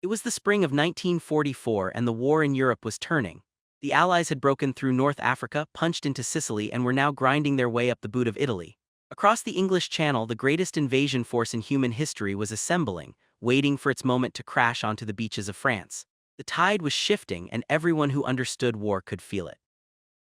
It was the spring of 1944 and the war in Europe was turning. The Allies had broken through North Africa, punched into Sicily, and were now grinding their way up the boot of Italy. Across the English Channel, the greatest invasion force in human history was assembling, waiting for its moment to crash onto the beaches of France. The tide was shifting, and everyone who understood war could feel it.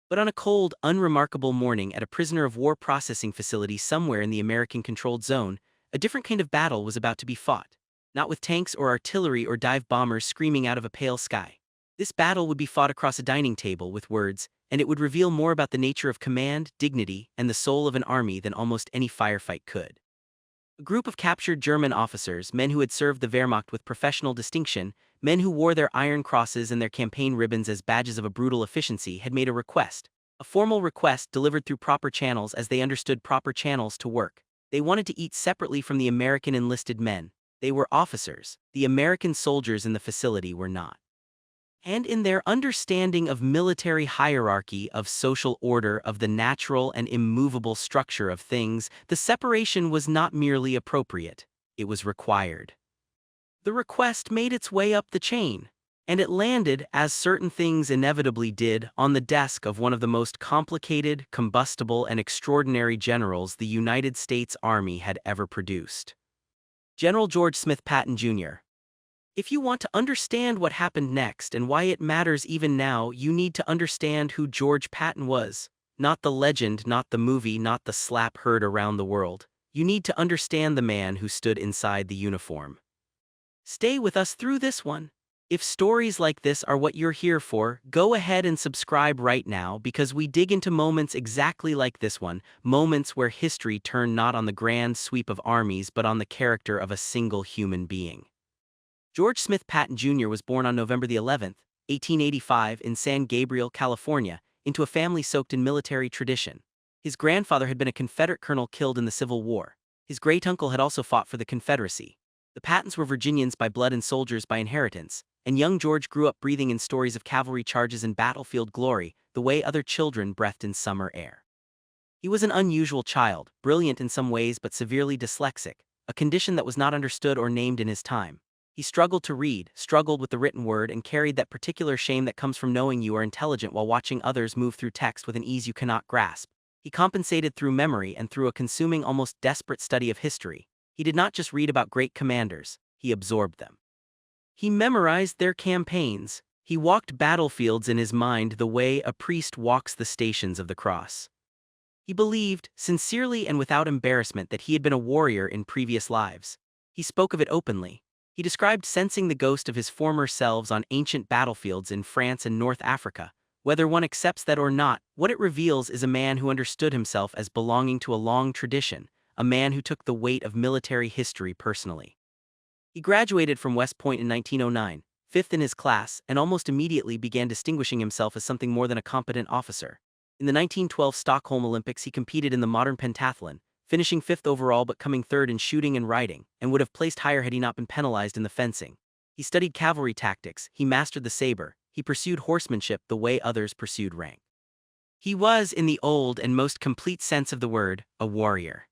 But on a cold, unremarkable morning at a prisoner of war processing facility somewhere in the American-controlled zone, a different kind of battle was about to be fought. Not with tanks or artillery or dive bombers screaming out of a pale sky. This battle would be fought across a dining table with words, and it would reveal more about the nature of command, dignity, and the soul of an army than almost any firefight could. A group of captured German officers, men who had served the Wehrmacht with professional distinction, men who wore their iron crosses and their campaign ribbons as badges of a brutal efficiency, had made a request. A formal request delivered through proper channels as they understood proper channels to work. They wanted to eat separately from the American enlisted men. They were officers. The American soldiers in the facility were not. And in their understanding of military hierarchy, of social order, of the natural and immovable structure of things, the separation was not merely appropriate, it was required. The request made its way up the chain, and it landed, as certain things inevitably did, on the desk of one of the most complicated, combustible, and extraordinary generals the United States Army had ever produced. General George Smith Patton, Jr. If you want to understand what happened next and why it matters even now, you need to understand who George Patton was. Not the legend, not the movie, not the slap heard around the world. You need to understand the man who stood inside the uniform. Stay with us through this one. If stories like this are what you're here for, go ahead and subscribe right now because we dig into moments exactly like this one, moments where history turned not on the grand sweep of armies but on the character of a single human being. George Smith Patton Jr. was born on November the 11th, 1885 in San Gabriel, California, into a family soaked in military tradition. His grandfather had been a Confederate colonel killed in the Civil War. His great-uncle had also fought for the Confederacy. The Pattons were Virginians by blood and soldiers by inheritance, and young George grew up breathing in stories of cavalry charges and battlefield glory, the way other children breathed in summer air. He was an unusual child, brilliant in some ways but severely dyslexic, a condition that was not understood or named in his time. He struggled to read, struggled with the written word, and carried that particular shame that comes from knowing you are intelligent while watching others move through text with an ease you cannot grasp. He compensated through memory and through a consuming, almost desperate study of history. He did not just read about great commanders, he absorbed them. He memorized their campaigns. He walked battlefields in his mind the way a priest walks the stations of the cross. He believed, sincerely and without embarrassment, that he had been a warrior in previous lives. He spoke of it openly. He described sensing the ghost of his former selves on ancient battlefields in France and North Africa. Whether one accepts that or not, what it reveals is a man who understood himself as belonging to a long tradition, a man who took the weight of military history personally. He graduated from West Point in 1909, fifth in his class, and almost immediately began distinguishing himself as something more than a competent officer. In the 1912 Stockholm Olympics, he competed in the modern pentathlon, finishing fifth overall but coming third in shooting and riding, and would have placed higher had he not been penalized in the fencing. He studied cavalry tactics, he mastered the saber, he pursued horsemanship the way others pursued rank. He was, in the old and most complete sense of the word, a warrior.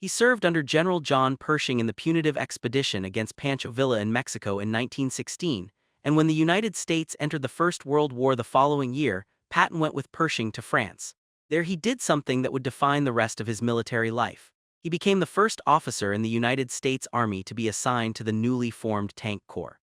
He served under General John Pershing in the punitive expedition against Pancho Villa in Mexico in 1916, and when the United States entered the First World War the following year, Patton went with Pershing to France. There he did something that would define the rest of his military life. He became the first officer in the United States Army to be assigned to the newly formed Tank Corps.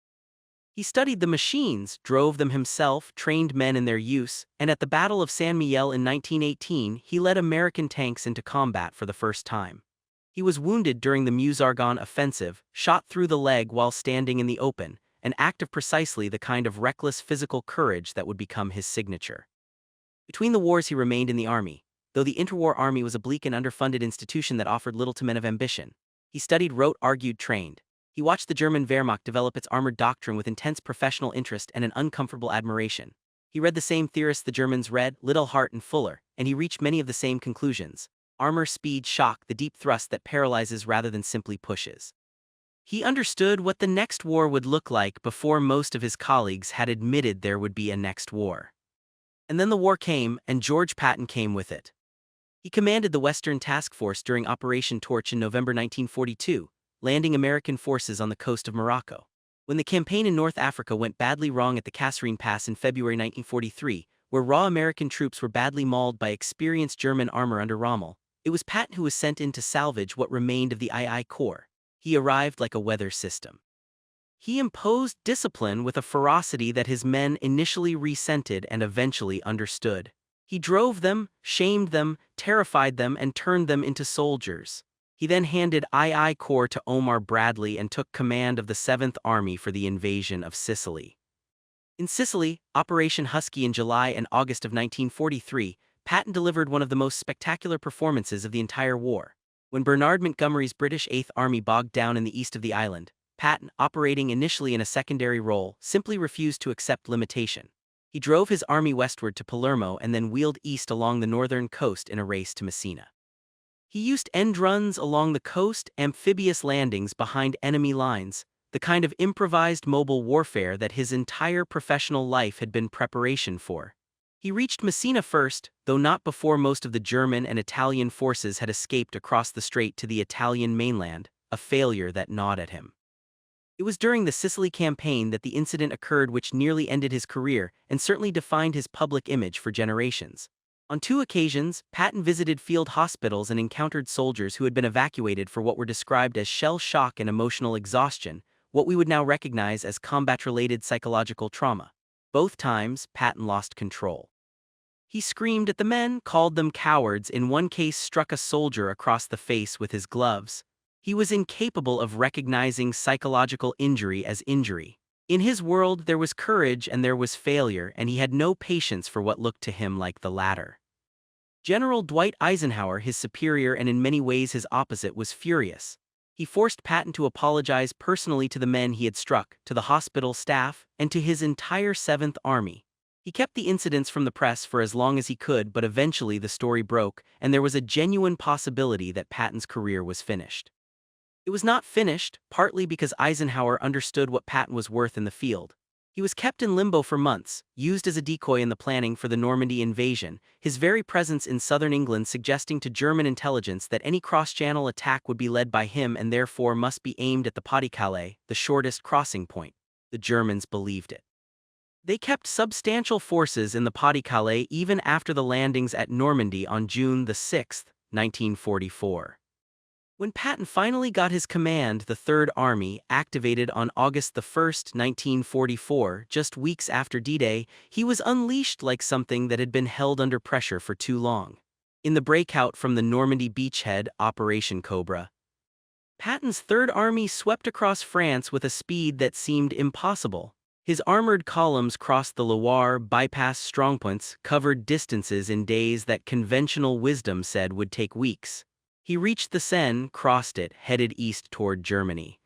He studied the machines, drove them himself, trained men in their use, and at the Battle of San Miguel in 1918, he led American tanks into combat for the first time. He was wounded during the Meuse-Argonne offensive, shot through the leg while standing in the open, an act of precisely the kind of reckless physical courage that would become his signature. Between the wars he remained in the army, though the interwar army was a bleak and underfunded institution that offered little to men of ambition. He studied, wrote, argued, trained. He watched the German Wehrmacht develop its armored doctrine with intense professional interest and an uncomfortable admiration. He read the same theorists the Germans read, Liddell, Hart, and Fuller, and he reached many of the same conclusions. Armor, speed, shock, the deep thrust that paralyzes rather than simply pushes. He understood what the next war would look like before most of his colleagues had admitted there would be a next war. And then the war came, and George Patton came with it. He commanded the Western Task Force during Operation Torch in November 1942, landing American forces on the coast of Morocco. When the campaign in North Africa went badly wrong at the Kasserine Pass in February 1943, where raw American troops were badly mauled by experienced German armor under Rommel, it was Patton who was sent in to salvage what remained of the II Corps. He arrived like a weather system. He imposed discipline with a ferocity that his men initially resented and eventually understood. He drove them, shamed them, terrified them, and turned them into soldiers. He then handed II Corps to Omar Bradley and took command of the 7th Army for the invasion of Sicily. In Sicily, Operation Husky in July and August of 1943, Patton delivered one of the most spectacular performances of the entire war. When Bernard Montgomery's British 8th Army bogged down in the east of the island, Patton, operating initially in a secondary role, simply refused to accept limitation. He drove his army westward to Palermo and then wheeled east along the northern coast in a race to Messina. He used end runs along the coast, amphibious landings behind enemy lines, the kind of improvised mobile warfare that his entire professional life had been preparation for. He reached Messina first, though not before most of the German and Italian forces had escaped across the strait to the Italian mainland, a failure that gnawed at him. It was during the Sicily campaign that the incident occurred which nearly ended his career and certainly defined his public image for generations. On 2 occasions, Patton visited field hospitals and encountered soldiers who had been evacuated for what were described as shell shock and emotional exhaustion, what we would now recognize as combat-related psychological trauma. Both times, Patton lost control. He screamed at the men, called them cowards, in one case struck a soldier across the face with his gloves. He was incapable of recognizing psychological injury as injury. In his world, there was courage and there was failure, and he had no patience for what looked to him like the latter. General Dwight Eisenhower, his superior and in many ways his opposite, was furious. He forced Patton to apologize personally to the men he had struck, to the hospital staff, and to his entire 7th Army. He kept the incidents from the press for as long as he could, but eventually the story broke, and there was a genuine possibility that Patton's career was finished. It was not finished, partly because Eisenhower understood what Patton was worth in the field. He was kept in limbo for months, used as a decoy in the planning for the Normandy invasion, his very presence in southern England suggesting to German intelligence that any cross-channel attack would be led by him and therefore must be aimed at the Pas-de-Calais, the shortest crossing point. The Germans believed it. They kept substantial forces in the Pas-de-Calais even after the landings at Normandy on June 6, 1944. When Patton finally got his command, the Third Army, activated on August 1, 1944, just weeks after D-Day, he was unleashed like something that had been held under pressure for too long. In the breakout from the Normandy beachhead, Operation Cobra, Patton's Third Army swept across France with a speed that seemed impossible. His armored columns crossed the Loire, bypassed strongpoints, covered distances in days that conventional wisdom said would take weeks. He reached the Seine, crossed it, headed east toward Germany.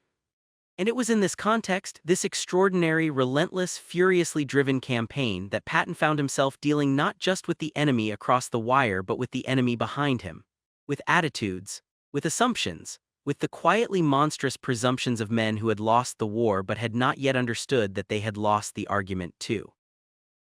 And it was in this context, this extraordinary, relentless, furiously driven campaign, that Patton found himself dealing not just with the enemy across the wire but with the enemy behind him. With attitudes, with assumptions, with the quietly monstrous presumptions of men who had lost the war but had not yet understood that they had lost the argument too.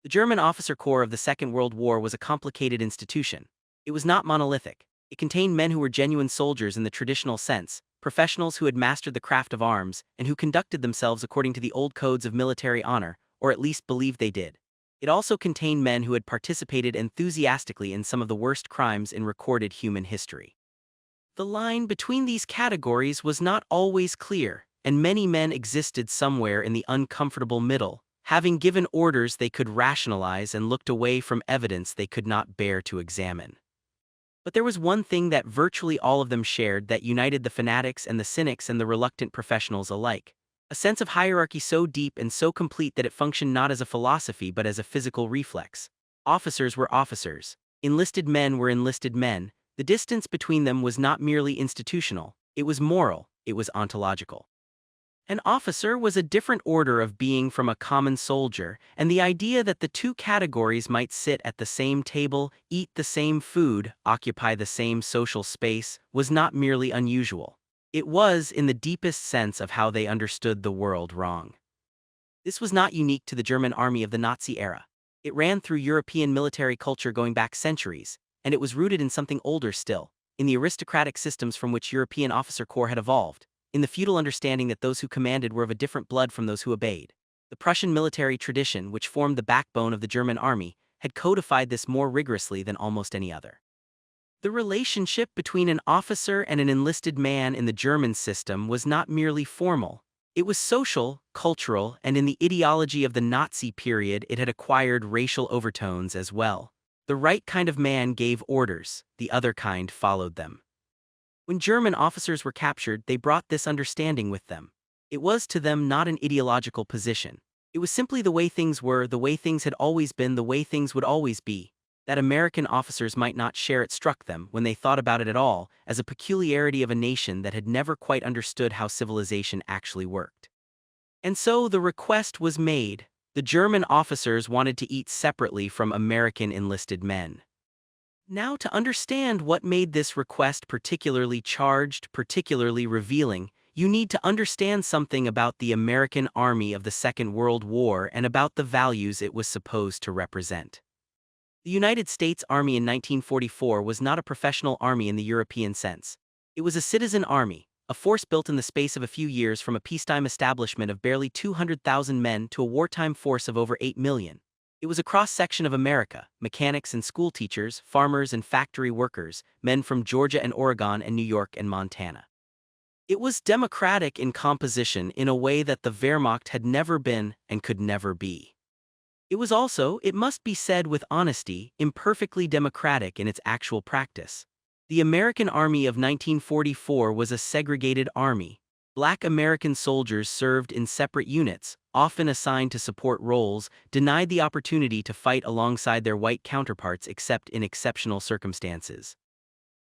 The German officer corps of the Second World War was a complicated institution. It was not monolithic. It contained men who were genuine soldiers in the traditional sense, professionals who had mastered the craft of arms, and who conducted themselves according to the old codes of military honor, or at least believed they did. It also contained men who had participated enthusiastically in some of the worst crimes in recorded human history. The line between these categories was not always clear, and many men existed somewhere in the uncomfortable middle, having given orders they could rationalize and looked away from evidence they could not bear to examine. But there was one thing that virtually all of them shared that united the fanatics and the cynics and the reluctant professionals alike: a sense of hierarchy so deep and so complete that it functioned not as a philosophy but as a physical reflex. Officers were officers. Enlisted men were enlisted men. The distance between them was not merely institutional, it was moral, it was ontological. An officer was a different order of being from a common soldier, and the idea that the two categories might sit at the same table, eat the same food, occupy the same social space, was not merely unusual. It was, in the deepest sense of how they understood the world, wrong. This was not unique to the German army of the Nazi era. It ran through European military culture going back centuries, and it was rooted in something older still, in the aristocratic systems from which European officer corps had evolved. in the feudal understanding that those who commanded were of a different blood from those who obeyed. The Prussian military tradition, which formed the backbone of the German army, had codified this more rigorously than almost any other. The relationship between an officer and an enlisted man in the German system was not merely formal. It was social, cultural, and in the ideology of the Nazi period it had acquired racial overtones as well. The right kind of man gave orders, the other kind followed them. When German officers were captured, they brought this understanding with them. It was to them not an ideological position. It was simply the way things were, the way things had always been, the way things would always be. That American officers might not share it struck them, when they thought about it at all, as a peculiarity of a nation that had never quite understood how civilization actually worked. And so the request was made. The German officers wanted to eat separately from American enlisted men. Now, to understand what made this request particularly charged, particularly revealing, you need to understand something about the American Army of the Second World War and about the values it was supposed to represent. The United States Army in 1944 was not a professional army in the European sense. It was a citizen army, a force built in the space of a few years from a peacetime establishment of barely 200,000 men to a wartime force of over 8 million. It was a cross-section of America, mechanics and school teachers, farmers and factory workers, men from Georgia and Oregon and New York and Montana. It was democratic in composition in a way that the Wehrmacht had never been and could never be. It was also, it must be said with honesty, imperfectly democratic in its actual practice. The American Army of 1944 was a segregated army. Black American soldiers served in separate units, often assigned to support roles, denied the opportunity to fight alongside their white counterparts except in exceptional circumstances.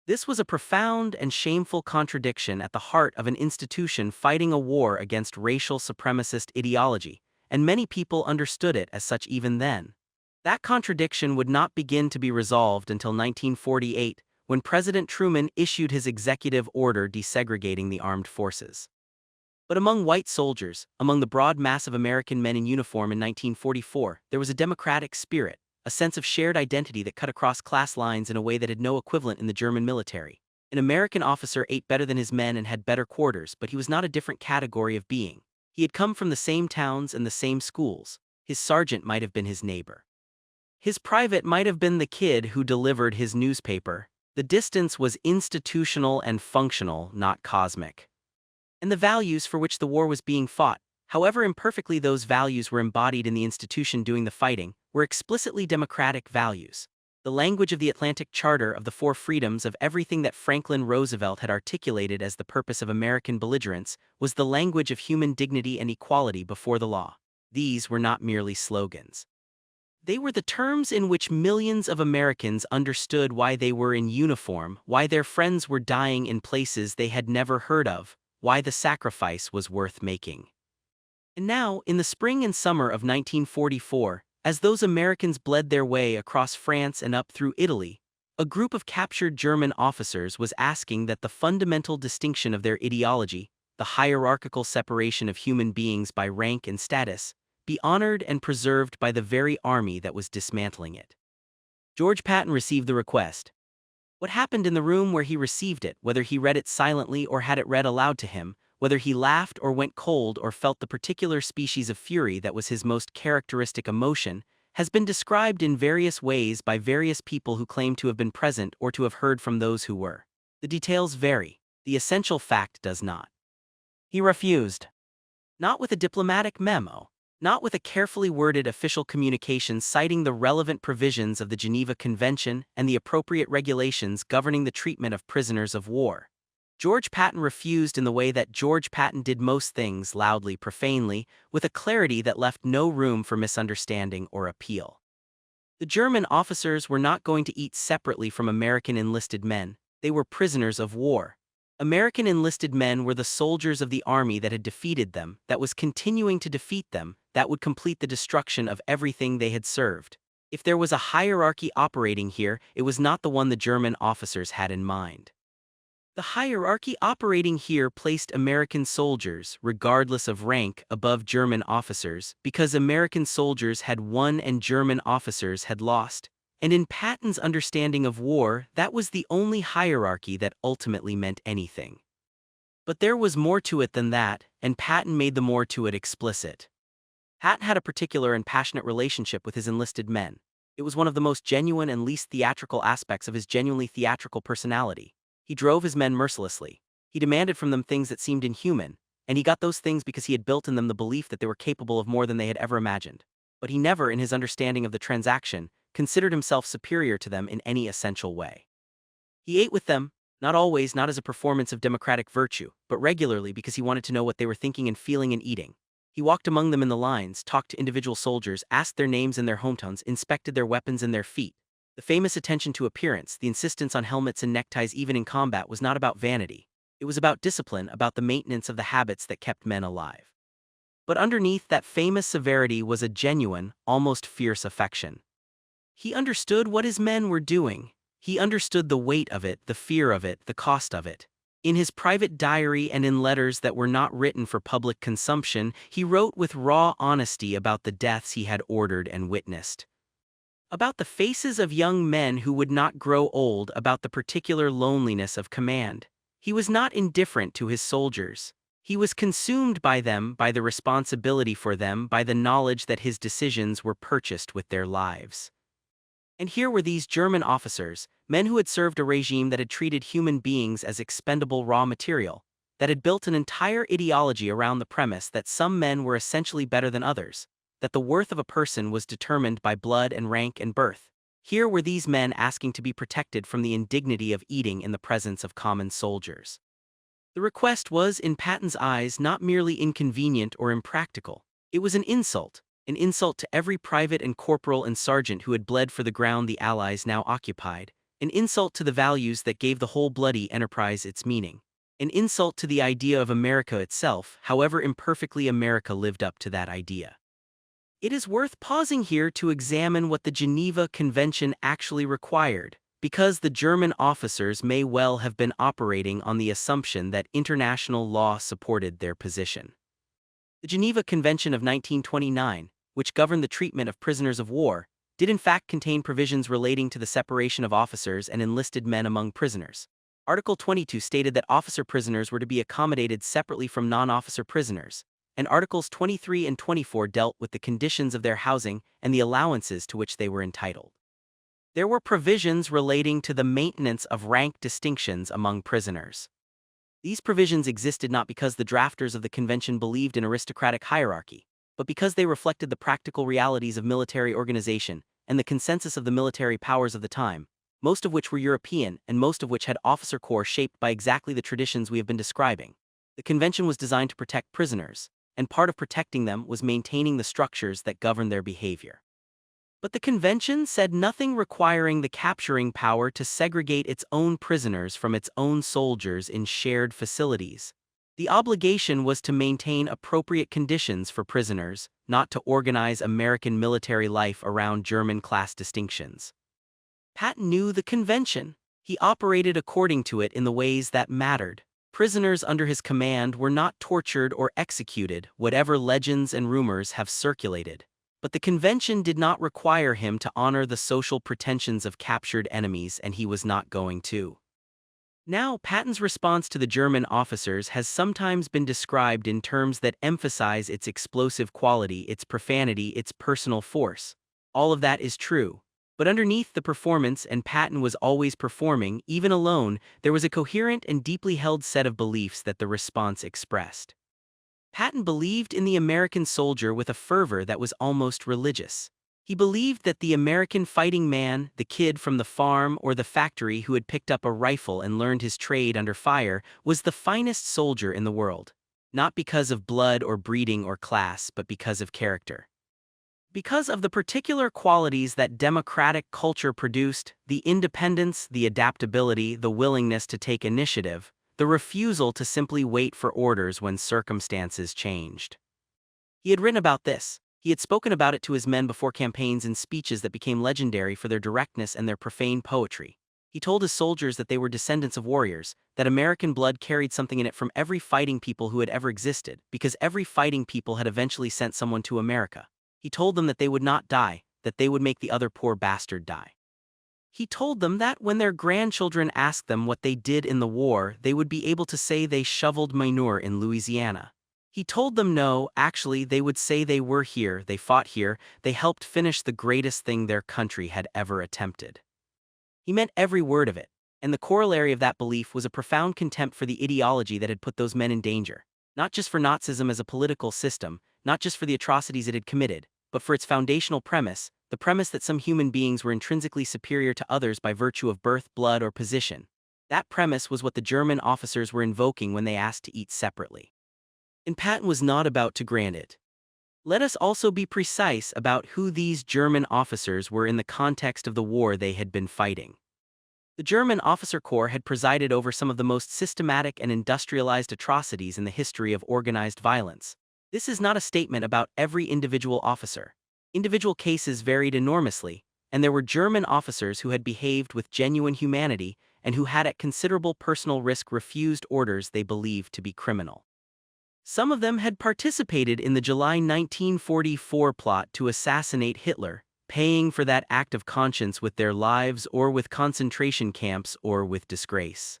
This was a profound and shameful contradiction at the heart of an institution fighting a war against racial supremacist ideology, and many people understood it as such even then. That contradiction would not begin to be resolved until 1948, when President Truman issued his executive order desegregating the armed forces. But among white soldiers, among the broad mass of American men in uniform in 1944, there was a democratic spirit, a sense of shared identity that cut across class lines in a way that had no equivalent in the German military. An American officer ate better than his men and had better quarters, but he was not a different category of being. He had come from the same towns and the same schools. His sergeant might have been his neighbor. His private might have been the kid who delivered his newspaper. The distance was institutional and functional, not cosmic. And the values for which the war was being fought, however imperfectly those values were embodied in the institution doing the fighting, were explicitly democratic values. The language of the Atlantic Charter of the Four Freedoms, of everything that Franklin Roosevelt had articulated as the purpose of American belligerence, was the language of human dignity and equality before the law. These were not merely slogans. They were the terms in which millions of Americans understood why they were in uniform, why their friends were dying in places they had never heard of, why the sacrifice was worth making. And now, in the spring and summer of 1944, as those Americans bled their way across France and up through Italy, a group of captured German officers was asking that the fundamental distinction of their ideology, the hierarchical separation of human beings by rank and status, be honored and preserved by the very army that was dismantling it. George Patton received the request. What happened in the room where he received it, whether he read it silently or had it read aloud to him, whether he laughed or went cold or felt the particular species of fury that was his most characteristic emotion, has been described in various ways by various people who claim to have been present or to have heard from those who were. The details vary. The essential fact does not. He refused. Not with a diplomatic memo. Not with a carefully worded official communication citing the relevant provisions of the Geneva Convention and the appropriate regulations governing the treatment of prisoners of war. George Patton refused in the way that George Patton did most things, loudly, profanely, with a clarity that left no room for misunderstanding or appeal. The German officers were not going to eat separately from American enlisted men. They were prisoners of war. American enlisted men were the soldiers of the army that had defeated them, that was continuing to defeat them, that would complete the destruction of everything they had served. If there was a hierarchy operating here, it was not the one the German officers had in mind. The hierarchy operating here placed American soldiers, regardless of rank, above German officers, because American soldiers had won and German officers had lost. And in Patton's understanding of war, that was the only hierarchy that ultimately meant anything. But there was more to it than that, and Patton made the more to it explicit. Patton had a particular and passionate relationship with his enlisted men. It was one of the most genuine and least theatrical aspects of his genuinely theatrical personality. He drove his men mercilessly. He demanded from them things that seemed inhuman, and he got those things because he had built in them the belief that they were capable of more than they had ever imagined. But he never, in his understanding of the transaction, considered himself superior to them in any essential way. He ate with them, not always, not as a performance of democratic virtue, but regularly because he wanted to know what they were thinking and feeling and eating. He walked among them in the lines, talked to individual soldiers, asked their names and their hometowns, inspected their weapons and their feet. The famous attention to appearance, the insistence on helmets and neckties even in combat, was not about vanity. It was about discipline, about the maintenance of the habits that kept men alive. But underneath that famous severity was a genuine, almost fierce affection. He understood what his men were doing. He understood the weight of it, the fear of it, the cost of it. In his private diary and in letters that were not written for public consumption, he wrote with raw honesty about the deaths he had ordered and witnessed. About the faces of young men who would not grow old, about the particular loneliness of command. He was not indifferent to his soldiers. He was consumed by them, by the responsibility for them, by the knowledge that his decisions were purchased with their lives. And here were these German officers, men who had served a regime that had treated human beings as expendable raw material, that had built an entire ideology around the premise that some men were essentially better than others, that the worth of a person was determined by blood and rank and birth. Here were these men asking to be protected from the indignity of eating in the presence of common soldiers. The request was, in Patton's eyes, not merely inconvenient or impractical. It was an insult to every private and corporal and sergeant who had bled for the ground the Allies now occupied, an insult to the values that gave the whole bloody enterprise its meaning, an insult to the idea of America itself, however imperfectly America lived up to that idea. It is worth pausing here to examine what the Geneva Convention actually required, because the German officers may well have been operating on the assumption that international law supported their position. The Geneva Convention of 1929, which governed the treatment of prisoners of war, did in fact contain provisions relating to the separation of officers and enlisted men among prisoners. Article 22 stated that officer prisoners were to be accommodated separately from non-officer prisoners, and Articles 23 and 24 dealt with the conditions of their housing and the allowances to which they were entitled. There were provisions relating to the maintenance of rank distinctions among prisoners. These provisions existed not because the drafters of the convention believed in aristocratic hierarchy, but because they reflected the practical realities of military organization and the consensus of the military powers of the time, most of which were European and most of which had officer corps shaped by exactly the traditions we have been describing. The convention was designed to protect prisoners, and part of protecting them was maintaining the structures that govern their behavior. But the convention said nothing requiring the capturing power to segregate its own prisoners from its own soldiers in shared facilities. The obligation was to maintain appropriate conditions for prisoners, not to organize American military life around German class distinctions. Patton knew the convention. He operated according to it in the ways that mattered. Prisoners under his command were not tortured or executed, whatever legends and rumors have circulated. But the convention did not require him to honor the social pretensions of captured enemies, and he was not going to. Now, Patton's response to the German officers has sometimes been described in terms that emphasize its explosive quality, its profanity, its personal force. All of that is true. But underneath the performance, and Patton was always performing, even alone, there was a coherent and deeply held set of beliefs that the response expressed. Patton believed in the American soldier with a fervor that was almost religious. He believed that the American fighting man, the kid from the farm or the factory who had picked up a rifle and learned his trade under fire, was the finest soldier in the world. Not because of blood or breeding or class, but because of character. Because of the particular qualities that democratic culture produced, the independence, the adaptability, the willingness to take initiative, the refusal to simply wait for orders when circumstances changed. He had written about this. He had spoken about it to his men before campaigns in speeches that became legendary for their directness and their profane poetry. He told his soldiers that they were descendants of warriors, that American blood carried something in it from every fighting people who had ever existed, because every fighting people had eventually sent someone to America. He told them that they would not die, that they would make the other poor bastard die. He told them that when their grandchildren asked them what they did in the war, they would be able to say they shoveled manure in Louisiana. He told them no, actually, they would say they were here, they fought here, they helped finish the greatest thing their country had ever attempted. He meant every word of it, and the corollary of that belief was a profound contempt for the ideology that had put those men in danger, not just for Nazism as a political system, not just for the atrocities it had committed, but for its foundational premise, the premise that some human beings were intrinsically superior to others by virtue of birth, blood, or position. That premise was what the German officers were invoking when they asked to eat separately. And Patton was not about to grant it. Let us also be precise about who these German officers were in the context of the war they had been fighting. The German officer corps had presided over some of the most systematic and industrialized atrocities in the history of organized violence. This is not a statement about every individual officer. Individual cases varied enormously, and there were German officers who had behaved with genuine humanity and who had at considerable personal risk refused orders they believed to be criminal. Some of them had participated in the July 1944 plot to assassinate Hitler, paying for that act of conscience with their lives or with concentration camps or with disgrace.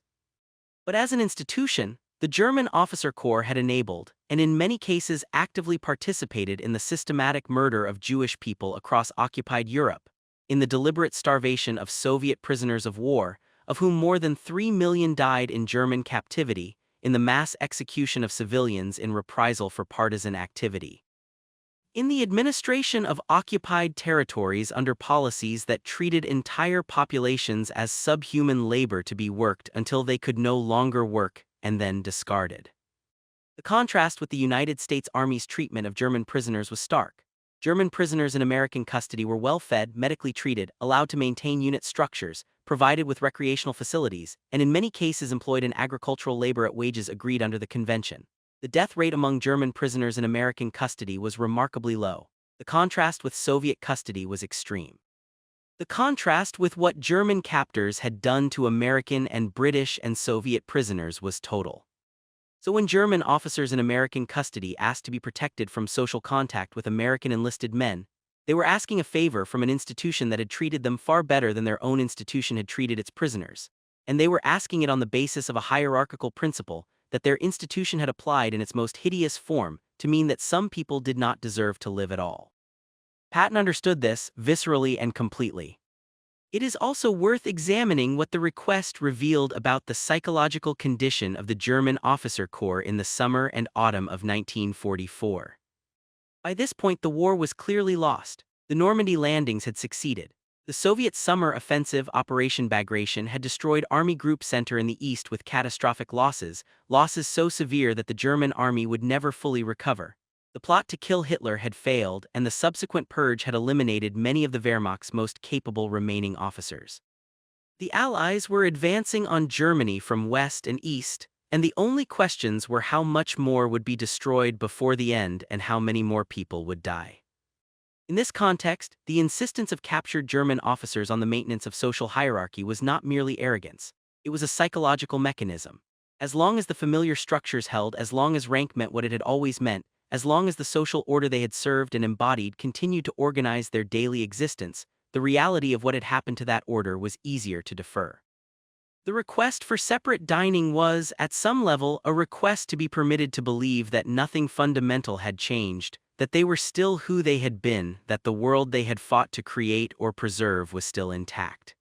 But as an institution, the German officer corps had enabled, and in many cases actively participated in the systematic murder of Jewish people across occupied Europe, in the deliberate starvation of Soviet prisoners of war, of whom more than 3 million died in German captivity, in the mass execution of civilians in reprisal for partisan activity. In the administration of occupied territories under policies that treated entire populations as subhuman labor to be worked until they could no longer work and then discarded. The contrast with the United States Army's treatment of German prisoners was stark. German prisoners in American custody were well-fed, medically treated, allowed to maintain unit structures, provided with recreational facilities, and in many cases employed in agricultural labor at wages agreed under the convention. The death rate among German prisoners in American custody was remarkably low. The contrast with Soviet custody was extreme. The contrast with what German captors had done to American and British and Soviet prisoners was total. So when German officers in American custody asked to be protected from social contact with American enlisted men, they were asking a favor from an institution that had treated them far better than their own institution had treated its prisoners. And they were asking it on the basis of a hierarchical principle that their institution had applied in its most hideous form to mean that some people did not deserve to live at all. Patton understood this viscerally and completely. It is also worth examining what the request revealed about the psychological condition of the German officer corps in the summer and autumn of 1944. By this point, the war was clearly lost. The Normandy landings had succeeded. The Soviet summer offensive Operation Bagration had destroyed Army Group Center in the east with catastrophic losses so severe that the German army would never fully recover. The plot to kill Hitler had failed, and the subsequent purge had eliminated many of the Wehrmacht's most capable remaining officers. The Allies were advancing on Germany from west and east, and the only questions were how much more would be destroyed before the end and how many more people would die. In this context, the insistence of captured German officers on the maintenance of social hierarchy was not merely arrogance. It was a psychological mechanism. As long as the familiar structures held, as long as rank meant what it had always meant, as long as the social order they had served and embodied continued to organize their daily existence, the reality of what had happened to that order was easier to defer. The request for separate dining was, at some level, a request to be permitted to believe that nothing fundamental had changed, that they were still who they had been, that the world they had fought to create or preserve was still intact.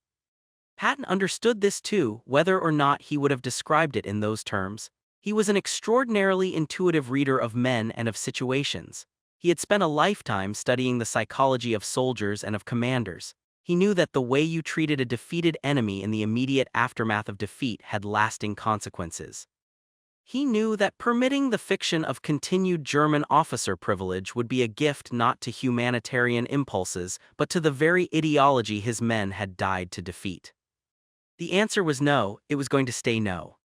Patton understood this too, whether or not he would have described it in those terms. He was an extraordinarily intuitive reader of men and of situations. He had spent a lifetime studying the psychology of soldiers and of commanders. He knew that the way you treated a defeated enemy in the immediate aftermath of defeat had lasting consequences. He knew that permitting the fiction of continued German officer privilege would be a gift not to humanitarian impulses, but to the very ideology his men had died to defeat. The answer was no, it was going to stay no.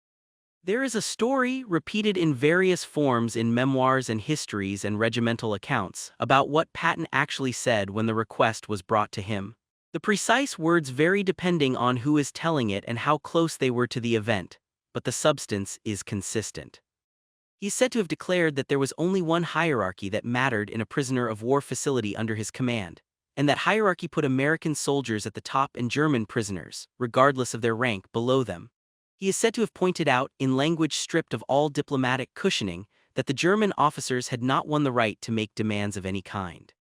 There is a story, repeated in various forms in memoirs and histories and regimental accounts, about what Patton actually said when the request was brought to him. The precise words vary depending on who is telling it and how close they were to the event, but the substance is consistent. He is said to have declared that there was only one hierarchy that mattered in a prisoner of war facility under his command, and that hierarchy put American soldiers at the top and German prisoners, regardless of their rank, below them. He is said to have pointed out, in language stripped of all diplomatic cushioning, that the German officers had not won the right to make demands of any kind.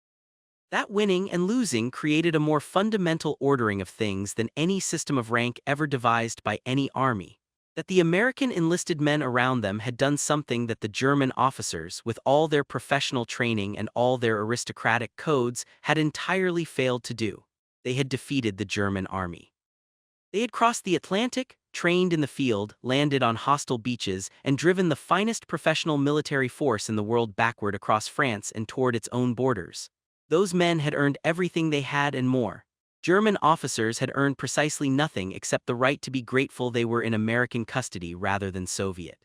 That winning and losing created a more fundamental ordering of things than any system of rank ever devised by any army. That the American enlisted men around them had done something that the German officers, with all their professional training and all their aristocratic codes, had entirely failed to do. They had defeated the German army. They had crossed the Atlantic, trained in the field, landed on hostile beaches, and driven the finest professional military force in the world backward across France and toward its own borders. Those men had earned everything they had and more. German officers had earned precisely nothing except the right to be grateful they were in American custody rather than Soviet.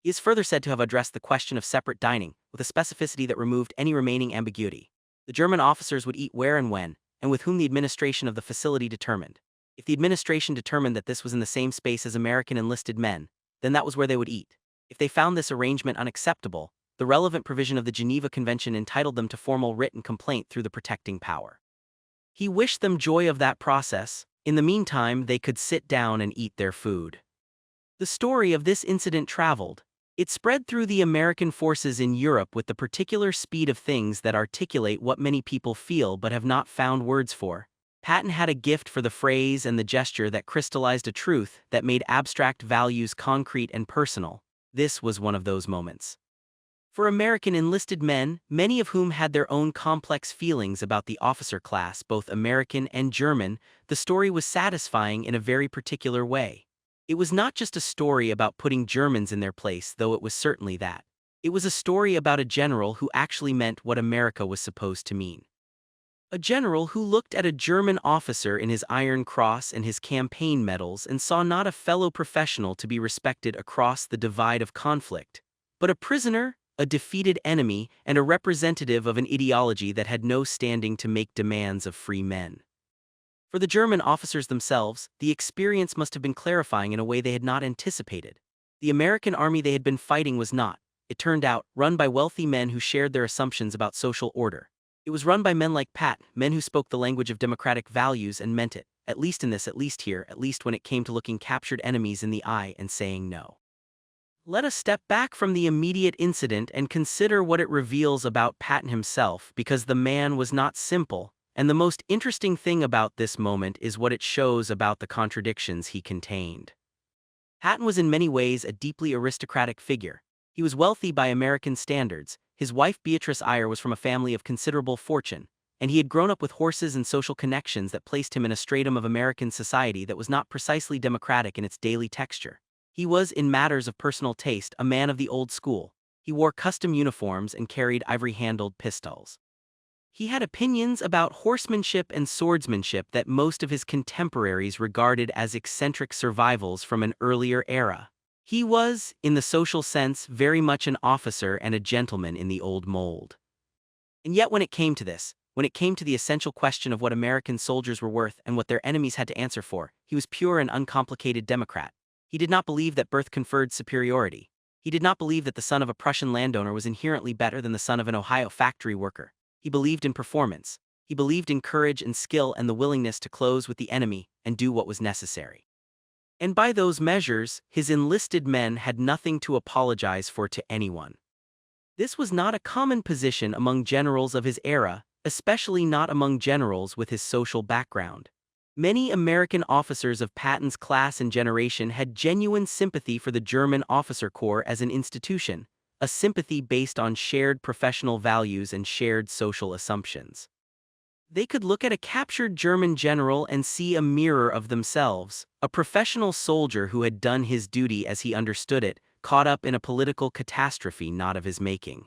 He is further said to have addressed the question of separate dining with a specificity that removed any remaining ambiguity. The German officers would eat where and when, and with whom the administration of the facility determined. If the administration determined that this was in the same space as American enlisted men, then that was where they would eat. If they found this arrangement unacceptable, the relevant provision of the Geneva Convention entitled them to formal written complaint through the protecting power. He wished them joy of that process. In the meantime, they could sit down and eat their food. The story of this incident traveled. It spread through the American forces in Europe with the particular speed of things that articulate what many people feel but have not found words for. Patton had a gift for the phrase and the gesture that crystallized a truth that made abstract values concrete and personal. This was one of those moments. For American enlisted men, many of whom had their own complex feelings about the officer class, both American and German, the story was satisfying in a very particular way. It was not just a story about putting Germans in their place, though it was certainly that. It was a story about a general who actually meant what America was supposed to mean. A general who looked at a German officer in his Iron Cross and his campaign medals and saw not a fellow professional to be respected across the divide of conflict, but a prisoner, a defeated enemy, and a representative of an ideology that had no standing to make demands of free men. For the German officers themselves, the experience must have been clarifying in a way they had not anticipated. The American army they had been fighting was not, it turned out, run by wealthy men who shared their assumptions about social order. It was run by men like Patton, men who spoke the language of democratic values and meant it, at least in this, at least here, at least when it came to looking captured enemies in the eye and saying no. Let us step back from the immediate incident and consider what it reveals about Patton himself, because the man was not simple, and the most interesting thing about this moment is what it shows about the contradictions he contained. Patton was in many ways a deeply aristocratic figure. He was wealthy by American standards. His wife Beatrice Eyre was from a family of considerable fortune, and he had grown up with horses and social connections that placed him in a stratum of American society that was not precisely democratic in its daily texture. He was, in matters of personal taste, a man of the old school. He wore custom uniforms and carried ivory-handled pistols. He had opinions about horsemanship and swordsmanship that most of his contemporaries regarded as eccentric survivals from an earlier era. He was, in the social sense, very much an officer and a gentleman in the old mold. And yet when it came to this, when it came to the essential question of what American soldiers were worth and what their enemies had to answer for, he was pure and uncomplicated Democrat. He did not believe that birth conferred superiority. He did not believe that the son of a Prussian landowner was inherently better than the son of an Ohio factory worker. He believed in performance. He believed in courage and skill and the willingness to close with the enemy and do what was necessary. And by those measures, his enlisted men had nothing to apologize for to anyone. This was not a common position among generals of his era, especially not among generals with his social background. Many American officers of Patton's class and generation had genuine sympathy for the German officer corps as an institution, a sympathy based on shared professional values and shared social assumptions. They could look at a captured German general and see a mirror of themselves, a professional soldier who had done his duty as he understood it, caught up in a political catastrophe not of his making.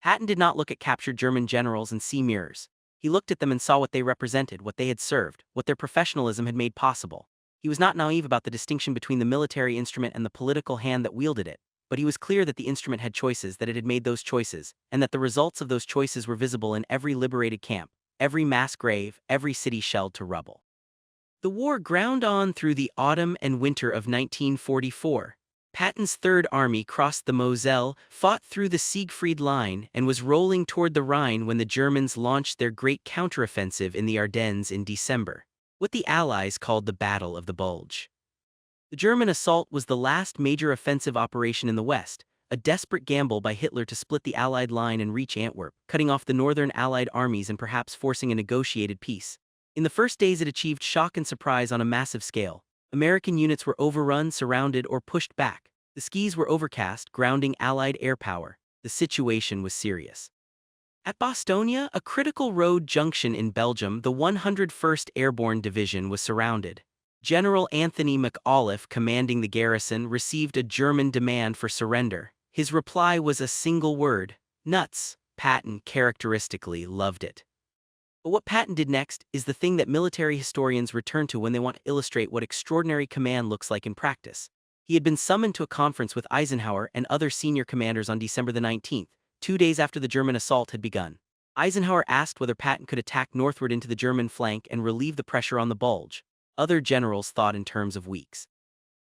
Patton did not look at captured German generals and see mirrors. He looked at them and saw what they represented, what they had served, what their professionalism had made possible. He was not naive about the distinction between the military instrument and the political hand that wielded it, but he was clear that the instrument had choices, that it had made those choices, and that the results of those choices were visible in every liberated camp, every mass grave, every city shelled to rubble. The war ground on through the autumn and winter of 1944. Patton's Third Army crossed the Moselle, fought through the Siegfried Line, and was rolling toward the Rhine when the Germans launched their great counteroffensive in the Ardennes in December, what the Allies called the Battle of the Bulge. The German assault was the last major offensive operation in the West, a desperate gamble by Hitler to split the Allied line and reach Antwerp, cutting off the northern Allied armies and perhaps forcing a negotiated peace. In the first days it achieved shock and surprise on a massive scale. American units were overrun, surrounded, or pushed back. The skies were overcast, grounding Allied air power. The situation was serious. At Bastogne, a critical road junction in Belgium, the 101st Airborne Division was surrounded. General Anthony McAuliffe, commanding the garrison, received a German demand for surrender. His reply was a single word: nuts. Patton characteristically loved it. But what Patton did next is the thing that military historians return to when they want to illustrate what extraordinary command looks like in practice. He had been summoned to a conference with Eisenhower and other senior commanders on December the 19th, 2 days after the German assault had begun. Eisenhower asked whether Patton could attack northward into the German flank and relieve the pressure on the Bulge. Other generals thought in terms of weeks.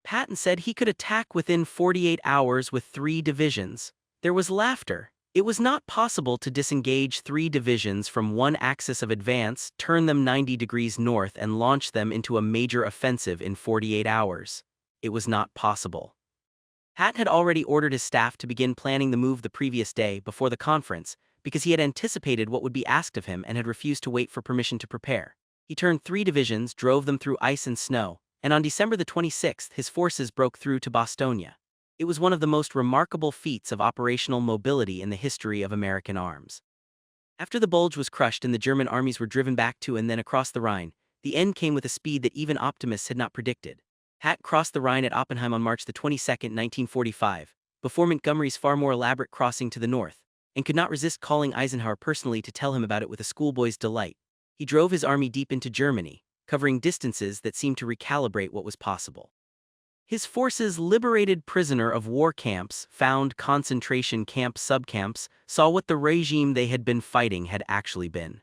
Patton said he could attack within 48 hours with 3 divisions. There was laughter. It was not possible to disengage 3 divisions from one axis of advance, turn them 90 degrees north, and launch them into a major offensive in 48 hours. It was not possible. Patton had already ordered his staff to begin planning the move the previous day before the conference because he had anticipated what would be asked of him and had refused to wait for permission to prepare. He turned 3 divisions, drove them through ice and snow, and on December the 26th his forces broke through to Bastogne. It was one of the most remarkable feats of operational mobility in the history of American arms. After the Bulge was crushed and the German armies were driven back to and then across the Rhine, the end came with a speed that even optimists had not predicted. Patton crossed the Rhine at Oppenheim on March the 22nd, 1945, before Montgomery's far more elaborate crossing to the north, and could not resist calling Eisenhower personally to tell him about it with a schoolboy's delight. He drove his army deep into Germany, covering distances that seemed to recalibrate what was possible. His forces liberated prisoner of war camps, found concentration camp subcamps, saw what the regime they had been fighting had actually been.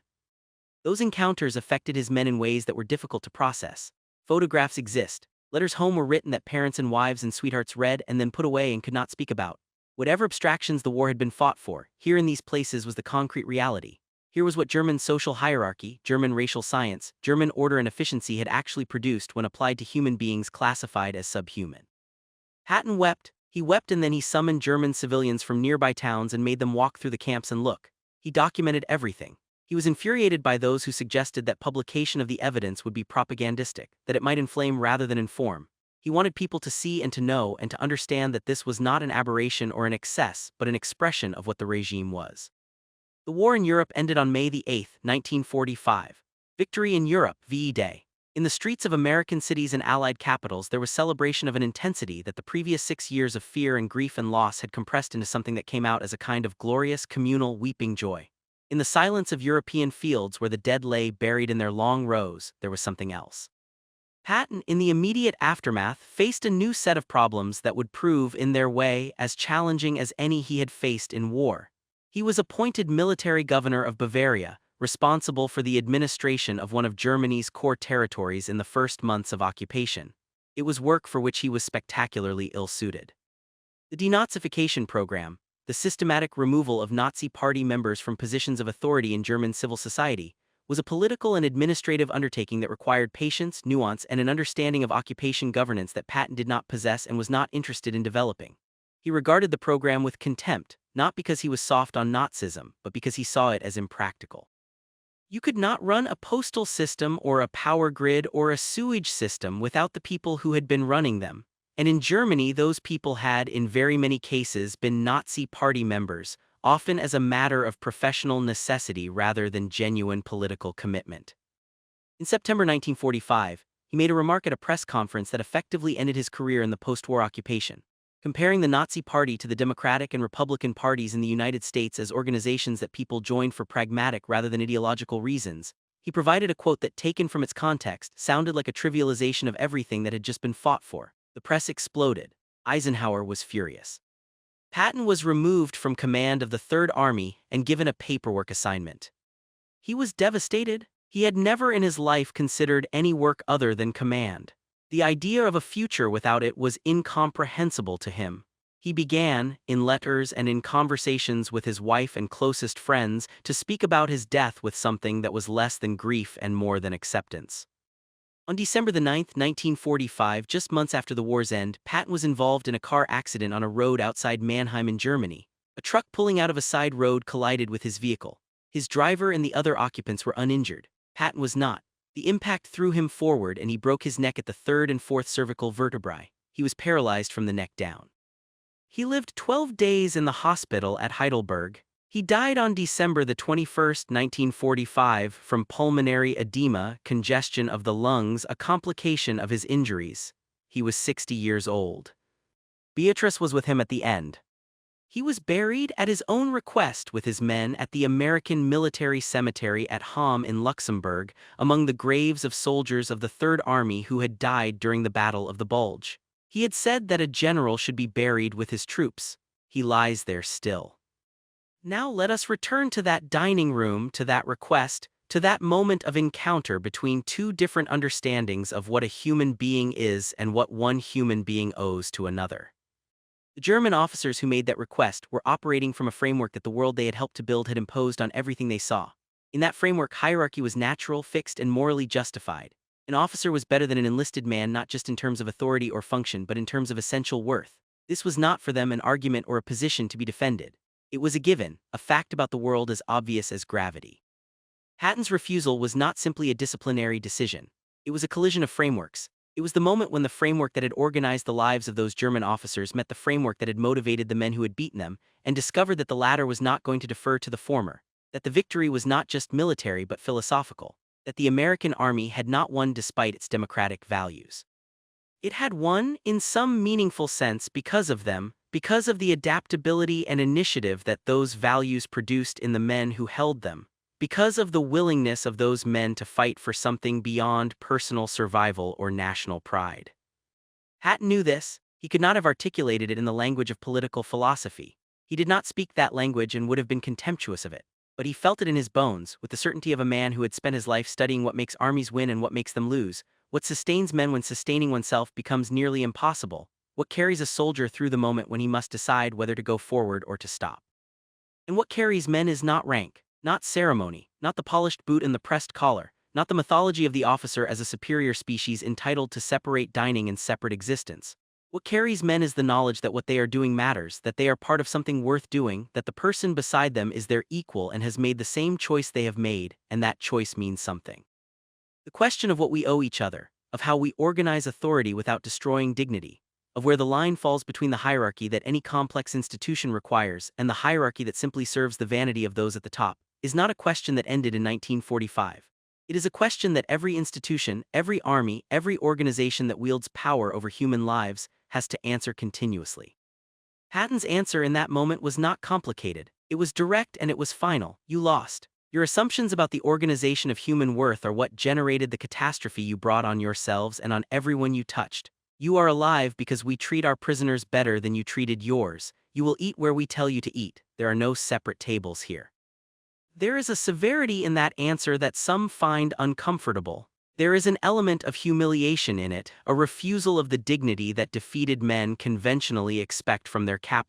Those encounters affected his men in ways that were difficult to process. Photographs exist. Letters home were written that parents and wives and sweethearts read and then put away and could not speak about. Whatever abstractions the war had been fought for, here in these places was the concrete reality. Here was what German social hierarchy, German racial science, German order and efficiency had actually produced when applied to human beings classified as subhuman. Patton wept. He wept, and then he summoned German civilians from nearby towns and made them walk through the camps and look. He documented everything. He was infuriated by those who suggested that publication of the evidence would be propagandistic, that it might inflame rather than inform. He wanted people to see and to know and to understand that this was not an aberration or an excess, but an expression of what the regime was. The war in Europe ended on May the 8th, 1945. Victory in Europe, VE Day. In the streets of American cities and Allied capitals there was celebration of an intensity that the previous 6 years of fear and grief and loss had compressed into something that came out as a kind of glorious, communal, weeping joy. In the silence of European fields where the dead lay buried in their long rows, there was something else. Patton, in the immediate aftermath, faced a new set of problems that would prove, in their way, as challenging as any he had faced in war. He was appointed military governor of Bavaria, responsible for the administration of one of Germany's core territories in the first months of occupation. It was work for which he was spectacularly ill-suited. The denazification program, the systematic removal of Nazi Party members from positions of authority in German civil society, was a political and administrative undertaking that required patience, nuance, and an understanding of occupation governance that Patton did not possess and was not interested in developing. He regarded the program with contempt, not because he was soft on Nazism, but because he saw it as impractical. You could not run a postal system or a power grid or a sewage system without the people who had been running them. And in Germany, those people had, in very many cases, been Nazi Party members, often as a matter of professional necessity rather than genuine political commitment. In September 1945, he made a remark at a press conference that effectively ended his career in the post-war occupation. Comparing the Nazi Party to the Democratic and Republican parties in the United States as organizations that people joined for pragmatic rather than ideological reasons, he provided a quote that, taken from its context, sounded like a trivialization of everything that had just been fought for. The press exploded. Eisenhower was furious. Patton was removed from command of the Third Army and given a paperwork assignment. He was devastated. He had never in his life considered any work other than command. The idea of a future without it was incomprehensible to him. He began, in letters and in conversations with his wife and closest friends, to speak about his death with something that was less than grief and more than acceptance. On December 9, 1945, just months after the war's end, Patton was involved in a car accident on a road outside Mannheim in Germany. A truck pulling out of a side road collided with his vehicle. His driver and the other occupants were uninjured. Patton was not. The impact threw him forward and he broke his neck at the third and fourth cervical vertebrae. He was paralyzed from the neck down. He lived 12 days in the hospital at Heidelberg. He died on December 21, 1945, from pulmonary edema, congestion of the lungs, a complication of his injuries. He was 60 years old. Beatrice was with him at the end. He was buried at his own request with his men at the American Military Cemetery at Hamm in Luxembourg, among the graves of soldiers of the Third Army who had died during the Battle of the Bulge. He had said that a general should be buried with his troops. He lies there still. Now let us return to that dining room, to that request, to that moment of encounter between two different understandings of what a human being is and what one human being owes to another. The German officers who made that request were operating from a framework that the world they had helped to build had imposed on everything they saw. In that framework, hierarchy was natural, fixed, and morally justified. An officer was better than an enlisted man not just in terms of authority or function but in terms of essential worth. This was not for them an argument or a position to be defended. It was a given, a fact about the world as obvious as gravity. Patton's refusal was not simply a disciplinary decision. It was a collision of frameworks. It was the moment when the framework that had organized the lives of those German officers met the framework that had motivated the men who had beaten them, and discovered that the latter was not going to defer to the former, that the victory was not just military but philosophical, that the American army had not won despite its democratic values. It had won, in some meaningful sense, because of them, because of the adaptability and initiative that those values produced in the men who held them, because of the willingness of those men to fight for something beyond personal survival or national pride. Patton knew this. He could not have articulated it in the language of political philosophy. He did not speak that language and would have been contemptuous of it. But he felt it in his bones, with the certainty of a man who had spent his life studying what makes armies win and what makes them lose, what sustains men when sustaining oneself becomes nearly impossible, what carries a soldier through the moment when he must decide whether to go forward or to stop. And what carries men is not rank, not ceremony, not the polished boot and the pressed collar, not the mythology of the officer as a superior species entitled to separate dining and separate existence. What carries men is the knowledge that what they are doing matters, that they are part of something worth doing, that the person beside them is their equal and has made the same choice they have made, and that choice means something. The question of what we owe each other, of how we organize authority without destroying dignity, of where the line falls between the hierarchy that any complex institution requires and the hierarchy that simply serves the vanity of those at the top, is not a question that ended in 1945. It is a question that every institution, every army, every organization that wields power over human lives has to answer continuously. Patton's answer in that moment was not complicated. It was direct and it was final. You lost. Your assumptions about the organization of human worth are what generated the catastrophe you brought on yourselves and on everyone you touched. You are alive because we treat our prisoners better than you treated yours. You will eat where we tell you to eat. There are no separate tables here. There is a severity in that answer that some find uncomfortable. There is an element of humiliation in it, a refusal of the dignity that defeated men conventionally expect from their captors.